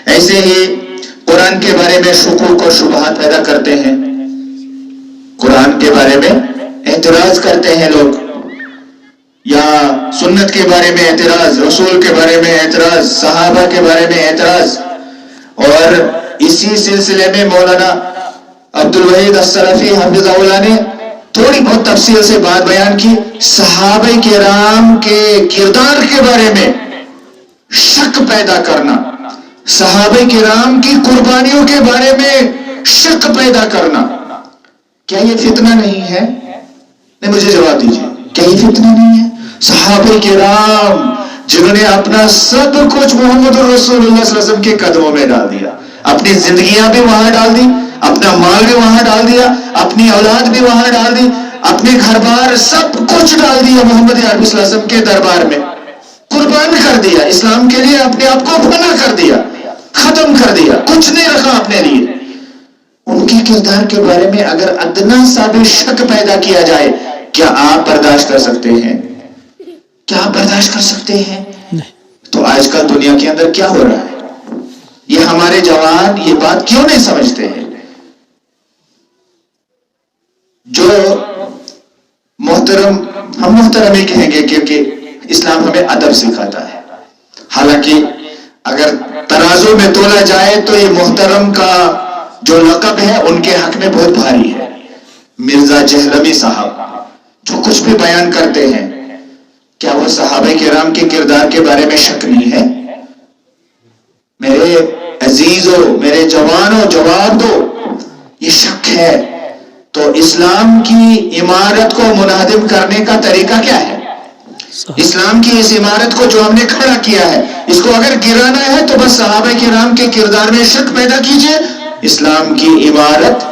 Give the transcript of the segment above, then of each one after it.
ایسے ہی قرآن کے بارے میں شکوک اور شبہات پیدا کرتے ہیں، قرآن کے بارے میں اعتراض کرتے ہیں لوگ، یا سنت کے بارے میں اعتراض، رسول کے بارے میں اعتراض، صحابہ کے بارے میں اعتراض. اور اسی سلسلے میں مولانا عبد الوحید السلفی حفظہ اللہ نے تھوڑی بہت تفصیل سے بات بیان کی. صحابہ کرام کے کردار کے بارے میں شک پیدا کرنا، صحابہ کرام کی قربانیوں کے بارے میں شک پیدا کرنا، کیا یہ فتنہ نہیں ہے؟ نہیں، مجھے جواب دیجیے، کیا یہ فتنہ نہیں ہے؟ صحابہ کرام جنہوں نے اپنا سب کچھ محمد رسول اللہ صلی اللہ علیہ وسلم کے قدموں میں ڈال دیا، اپنی زندگیاں بھی وہاں ڈال دی، اپنا مال بھی وہاں ڈال دیا، اپنی اولاد بھی وہاں ڈال دی، اپنے گھر بار سب کچھ ڈال دیا محمد عربی صلی اللہ علیہ وسلم کے دربار میں، قربان کر دیا، اسلام کے لیے اپنے آپ کو فنا کر دیا، ختم کر دیا، کچھ نہیں رکھا اپنے لیے. ان کے کردار کے بارے میں اگر ادنا سا بھی شک پیدا کیا جائے، کیا آپ برداشت کر سکتے ہیں؟ کیا آپ برداشت کر سکتے ہیں؟ تو آج کل دنیا کے اندر کیا ہو رہا ہے؟ یہ ہمارے جوان یہ بات کیوں نہیں سمجھتے ہیں؟ جو محترم، ہم محترم ہی کہیں گے کیونکہ اسلام ہمیں ادب سکھاتا ہے، حالانکہ اگر ترازو میں تولا جائے تو یہ محترم کا جو لقب ہے ان کے حق میں بہت بھاری ہے. مرزا جہلمی صاحب جو کچھ بھی بیان کرتے ہیں، کیا وہ صحابہ کرام کے کردار کے بارے میں شک نہیں ہے؟ میرے عزیزوں، میرے جوانوں، جواب دو، یہ شک ہے. تو اسلام کی عمارت کو منہدم کرنے کا طریقہ کیا ہے؟ اسلام کی اس عمارت کو جو ہم نے کھڑا کیا ہے، اس کو اگر گرانا ہے تو بس صحابہ کرام کے کردار میں شک پیدا کیجئے، اسلام کی عمارت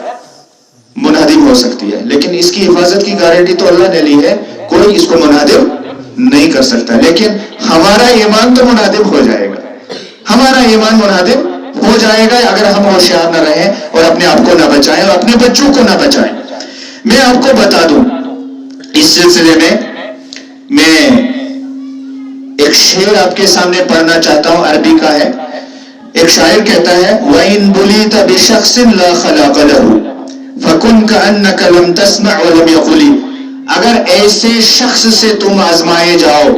منہدم ہو سکتی ہے. لیکن اس کی حفاظت کی گارنٹی تو اللہ نے لی ہے، کوئی اس کو منہدم نہیں کر سکتا. لیکن ہمارا ایمان تو منہدم ہو جائے گا، ہمارا ایمان منہدم ہو جائے گا اگر ہم ہوشیار نہ رہیں اور اپنے آپ کو نہ بچائیں اور اپنے بچوں کو نہ بچائیں. میں آپ کو بتا دوں، اس سلسلے میں ایک شعر آپ کے سامنے پڑھنا چاہتا ہوں، عربی کا ہے. ایک شاعر کہتا ہے وَإِن بُلِيتَ بِشَخْصٍ لَا خَلَاقَ لَهُ فَكُنْ كَأَنَّكَ لَمْ تَسْمَعْ وَلَمْ يَقُلِ. اگر ایسے شخص سے تم آزمائے جاؤ،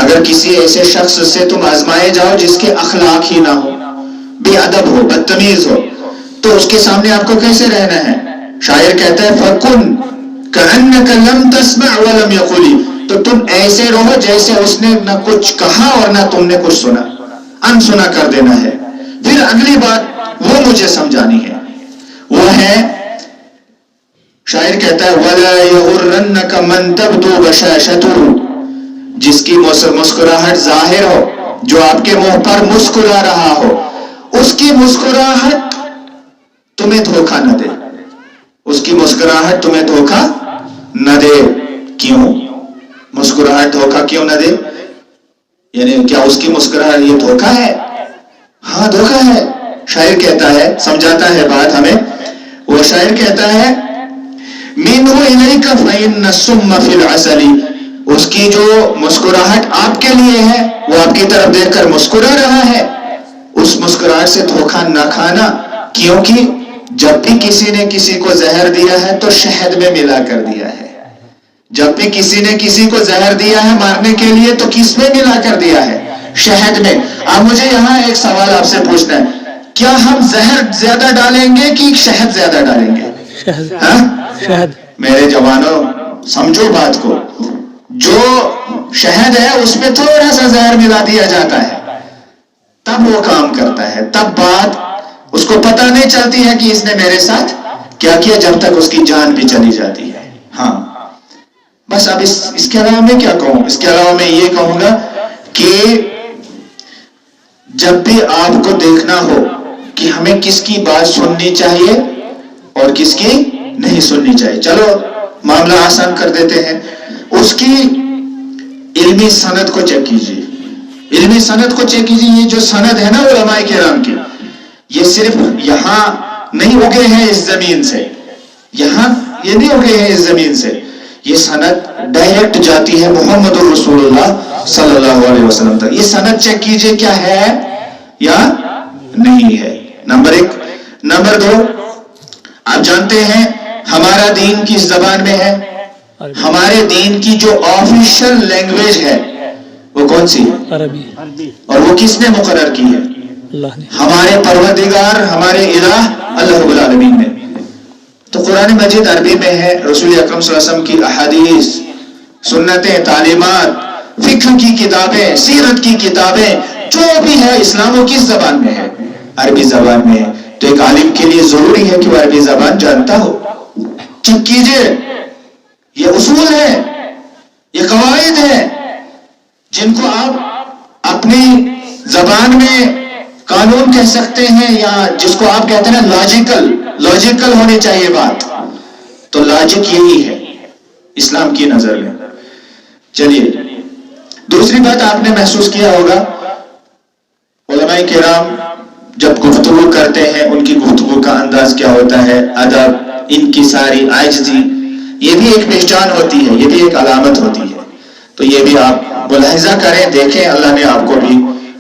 اگر کسی ایسے شخص سے تم آزمائے جاؤ جس کے اخلاق ہی نہ ہو، بے ادب ہو، بدتمیز ہو، تو اس کے سامنے آپ کو کیسے رہنا ہے؟ شاعر کہتا ہے فَكُنْ كَأَنَّكَ لَمْ تَسْمَعْ وَلَمْ يَقُلِ. تو تم ایسے رہو جیسے اس نے نہ کچھ کہا اور نہ تم نے کچھ سنا، انسنا کر دینا ہے. پھر اگلی بات وہ مجھے سمجھانی ہے، وہ ہے شاعر کہتا ہے وَلَا يَغُرَّنَّكَ مَن تَبْدُو بَشَاشَتُهُ. جس کی مسکراہٹ ظاہر ہو، جو آپ کے منہ پر مسکرا رہا ہو، اس کی مسکراہٹ تمہیں دھوکہ نہ دے، اس کی مسکراہٹ تمہیں دھوکہ نہ دے. کیوں مسکراہٹ دھوکہ کیوں نہ دے؟ یعنی کیا اس کی مسکراہٹ یہ دھوکہ ہے؟ ہاں دھوکہ ہے. شاعر کہتا ہے، سمجھاتا ہے بات ہمیں، وہ شاعر کہتا ہے مِنْهُ إِلَيْكَ فَإِنَّ السُّمَّ فِي الْعَسَلِ. اس کی جو مسکراہٹ آپ کے لیے ہے، وہ آپ کی طرف دیکھ کر مسکرا رہا ہے، اس مسکراہٹ سے دھوکہ نہ کھانا. کیونکہ جب بھی کسی نے کسی کو زہر دیا ہے تو شہد میں ملا کر دیا ہے، جب بھی کسی نے کسی کو زہر دیا ہے مارنے کے لیے تو کس میں ملا کر دیا ہے؟ شہد میں. اب مجھے یہاں ایک سوال آپ سے پوچھنا ہے، کیا ہم زہر زیادہ ڈالیں گے کہ شہد زیادہ ڈالیں گے؟ شہد. میرے جوانوں سمجھو بات کو، جو شہد ہے اس میں تھوڑا سا زہر ملا دیا جاتا ہے، تب وہ کام کرتا ہے، تب بات اس کو پتہ نہیں چلتی ہے کہ اس نے میرے ساتھ کیا کیا، جب تک اس کی جان بھی چلی جاتی ہے. ہاں بس. اب اس کے علاوہ میں کیا کہوں؟ اس کے علاوہ میں یہ کہوں گا کہ جب بھی آپ کو دیکھنا ہو کہ ہمیں کس کی بات سننی چاہیے اور کس کی نہیں سننی چاہیے، چلو معاملہ آسان کر دیتے ہیں، اس کی علمی سند کو چیک کیجیے. علمی سند کو چیک کیجیے. یہ جو سند ہے نا علماء کرام کی، یہ صرف یہاں نہیں اگے ہیں اس زمین سے، یہاں یہ نہیں اگے ہیں اس زمین سے، یہ سند ڈائریکٹ جاتی ہے محمد رسول اللہ صلی اللہ علیہ وسلم تک. یہ سند چیک کیجئے کیا ہے یا نہیں ہے. نمبر 1. نمبر 2, آپ جانتے ہیں ہمارا دین کس زبان میں ہے؟ ہمارے دین کی جو آفیشل لینگویج ہے وہ کون سی ہے؟ عربی. اور وہ کس نے مقرر کی ہے؟ اللہ نے. ہمارے پروردگار، ہمارے الہ اللہ رب العالمین نے. تو قرآن مجید عربی میں ہے. رسول اکرم صلی اللہ علیہ وسلم کی احادیث، سنتیں، تعلیمات، فقہ کی کتابیں، سیرت کی کتابیں، جو بھی ہے اسلام وہ کس زبان میں ہے؟ عربی زبان میں ہے. تو ایک عالم کے لیے ضروری ہے کہ وہ عربی زبان جانتا ہو. چیک کیجئے، یہ اصول ہے، یہ قواعد ہے جن کو آپ اپنی زبان میں قانون کہہ سکتے ہیں، یا جس کو آپ کہتے ہیں لاجیکل ہونی چاہیے بات. تو لاجک یہی ہے اسلام کی نظر میں. چلیے، دوسری بات آپ نے محسوس کیا ہوگا، علماء کرام جب گفتگو کرتے ہیں ان کی گفتگو کا انداز کیا ہوتا ہے، ادب، انکساری، عاجزی، یہ بھی ایک پہچان ہوتی ہے، یہ بھی ایک علامت ہوتی ہے. تو یہ بھی آپ ملاحظہ کریں، دیکھیں. اللہ نے آپ کو بھی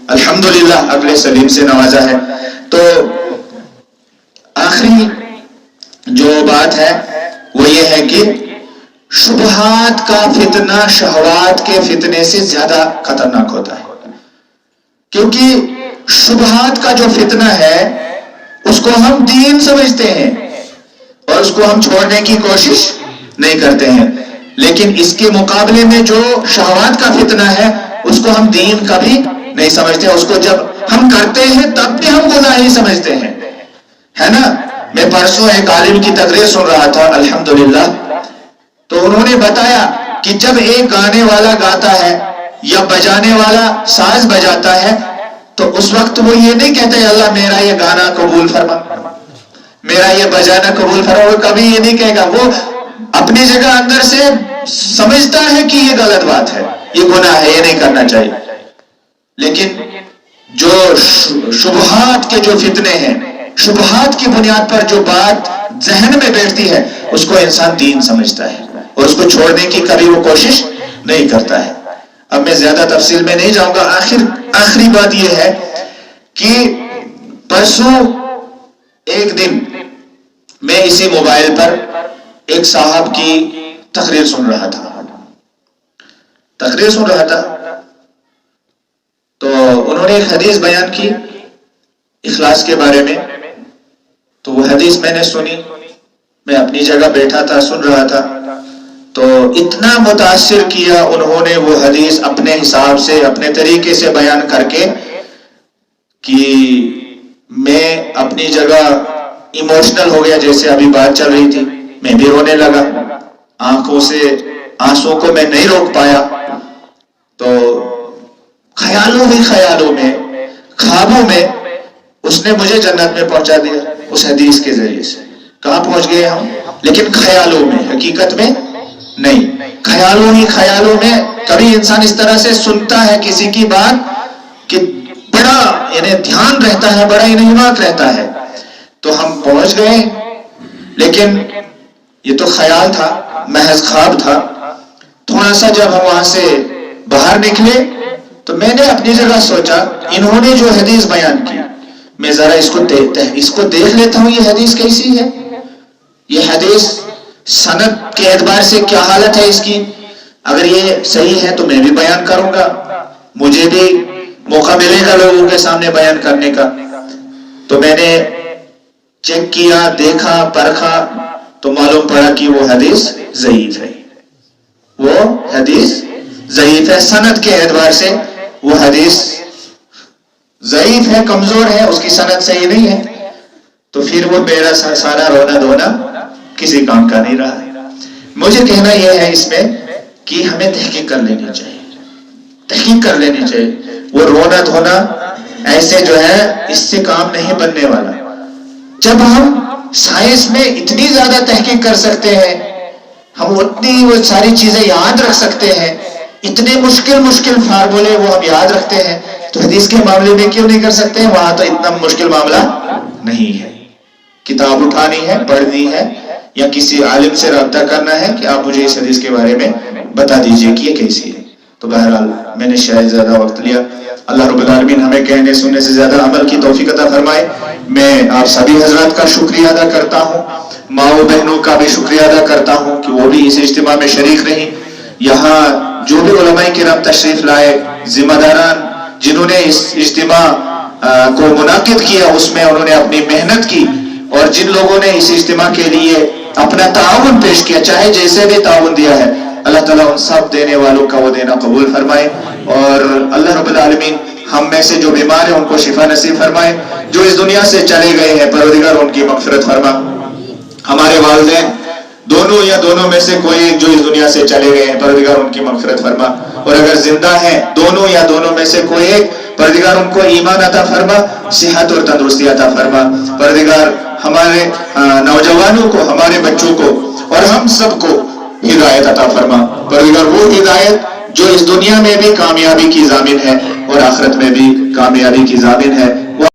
الحمدللہ عقل سلیم سے نوازا ہے. تو آخری جو بات ہے وہ یہ ہے کہ شبہات کا فتنہ شہوات کے فتنے سے زیادہ خطرناک ہوتا ہے. کیونکہ شبہات کا جو فتنہ ہے اس کو ہم دین سمجھتے ہیں اور اس کو ہم چھوڑنے کی کوشش نہیں کرتے ہیں. لیکن اس کے مقابلے میں جو شہوات کا فتنہ ہے اس کو ہم دین کبھی نہیں سمجھتے. اس کو جب ہم کرتے ہیں تب بھی ہم گناہ ہی سمجھتے ہیں، ہے نا. میں پرسوں ایک عالم کی تقریر سن رہا تھا الحمدللہ، تو انہوں نے بتایا کہ جب ایک گانے والا گاتا ہے یا بجانے والا ساز بجاتا ہے تو اس وقت وہ یہ نہیں کہتا ہے اللہ میرا یہ گانا قبول فرما، میرا یہ بجانا قبول فرما. وہ کبھی یہ نہیں کہے گا. وہ اپنی جگہ اندر سے سمجھتا ہے کہ یہ غلط بات ہے، یہ گناہ ہے، یہ نہیں کرنا چاہیے. لیکن جو شبہات کے جو فتنے ہیں، شبہات کی بنیاد پر جو بات ذہن میں بیٹھتی ہے اس کو انسان دین سمجھتا ہے اور اس کو چھوڑنے کی کبھی وہ کوشش نہیں کرتا ہے. اب میں زیادہ تفصیل میں نہیں جاؤں گا. آخری بات یہ ہے کہ پرسوں ایک دن میں اسی موبائل پر ایک صاحب کی تقریر سن رہا تھا تو انہوں نے ایک حدیث بیان کی اخلاص کے بارے میں. تو وہ حدیث میں نے سنی، میں اپنی جگہ بیٹھا تھا سن رہا تھا. تو اتنا متاثر کیا انہوں نے وہ حدیث اپنے حساب سے اپنے طریقے سے بیان کر کے کہ میں اپنی جگہ ایموشنل ہو گیا. جیسے ابھی بات چل رہی تھی میں بھی رونے لگا، آنکھوں سے آنسوں کو میں نہیں روک پایا. تو خیالوں میں خوابوں میں اس نے مجھے جنت میں پہنچا دیا اس حدیث کے ذریعے سے. کہاں پہنچ گئے ہم؟ لیکن خیالوں میں، حقیقت میں نہیں. خیالوں میں کبھی انسان اس طرح سے سنتا ہے کسی کی بات کہ بڑا یعنی دھیان رہتا ہے، بڑا انہماک رہتا ہے. تو ہم پہنچ گئے، لیکن یہ تو خیال تھا، محض خواب تھا. تھوڑا سا جب ہم وہاں سے باہر نکلے تو میں نے اپنی جگہ سوچا انہوں نے جو حدیث بیان کی میں ذرا اس کو دیکھ لیتا ہوں، یہ حدیث کیسی ہے، یہ حدیث سند کے اعتبار سے کیا حالت ہے اس کی. اگر یہ صحیح ہے تو میں بھی بیان کروں گا، مجھے بھی موقع ملے گا لوگوں کے سامنے بیان کرنے کا. تو میں نے چیک کیا، دیکھا، پرکھا تو معلوم پڑا کہ وہ حدیث ضعیف ہے. سند کے اعتبار سے وہ حدیث ضعیف ہے، کمزور ہے، اس کی سند صحیح نہیں ہے. تو پھر وہ میرا سارا رونا دھونا کسی کام کا نہیں رہا. مجھے کہنا یہ ہے اس میں کہ ہمیں تحقیق کر لینی چاہیے. وہ رونا دھونا ایسے جو ہے اس سے کام نہیں بننے والا. جب ہم سائنس میں اتنی زیادہ تحقیق کر سکتے ہیں، ہم اتنی وہ ساری چیزیں یاد رکھ سکتے ہیں، اتنے مشکل فارمولے وہ ہم یاد رکھتے ہیں، تو حدیث کے معاملے میں کیوں نہیں کر سکتے ہیں؟ وہاں تو اتنا مشکل معاملہ نہیں ہے. کتاب اٹھانی ہے، پڑھنی ہے، یا کسی عالم سے رابطہ کرنا ہے کہ آپ مجھے اس حدیث کے بارے میں بتا دیجئے کہ یہ کیسی ہے. تو بہرحال میں نے شاید زیادہ وقت لیا. اللہ رب العالمین ہمیں کہنے سننے سے زیادہ عمل کی توفیق عطا فرمائے. فرمائے. میں آپ سبھی حضرات کا شکریہ ادا کرتا ہوں, ماؤں بہنوں کا بھی شکریہ ادا کرتا ہوں کہ وہ بھی اس اجتماع میں شریک رہیں. یہاں جو بھی علماء کرام تشریف لائے, ذمہ داران جنہوں نے اس اجتماع کو منعقد کیا اس میں انہوں نے اپنی محنت کی, اور جن لوگوں نے اس اجتماع کے لیے اپنا تعاون پیش کیا, چاہے جیسے بھی تعاون دیا ہے, اللہ تعالیٰ ان سب دینے والوں کا وہ دینا قبول فرمائے. اور اللہ رب العالمین ہم میں سے جو بیمار ہیں ان کو شفا نصیب فرمائے, جو اس دنیا سے چلے گئے ہیں پروردگار ان کی مغفرت فرما. ہمارے والدین دونوں یا دونوں میں سے کوئی ایک جو اس دنیا سے چلے گئے ہیں پروردگار ان کی مغفرت فرما, اور اگر زندہ ہیں دونوں یا دونوں میں سے کوئی ایک, پروردگار ان کو ایمان عطا فرما, صحت اور تندرستی عطا فرما. پروردگار ہمارے نوجوانوں کو, ہمارے بچوں کو اور ہم سب کو ہدایت عطا فرما. پروردگار وہ ہدایت جو اس دنیا میں بھی کامیابی کی ضامن ہے اور آخرت میں بھی کامیابی کی ضامن ہے.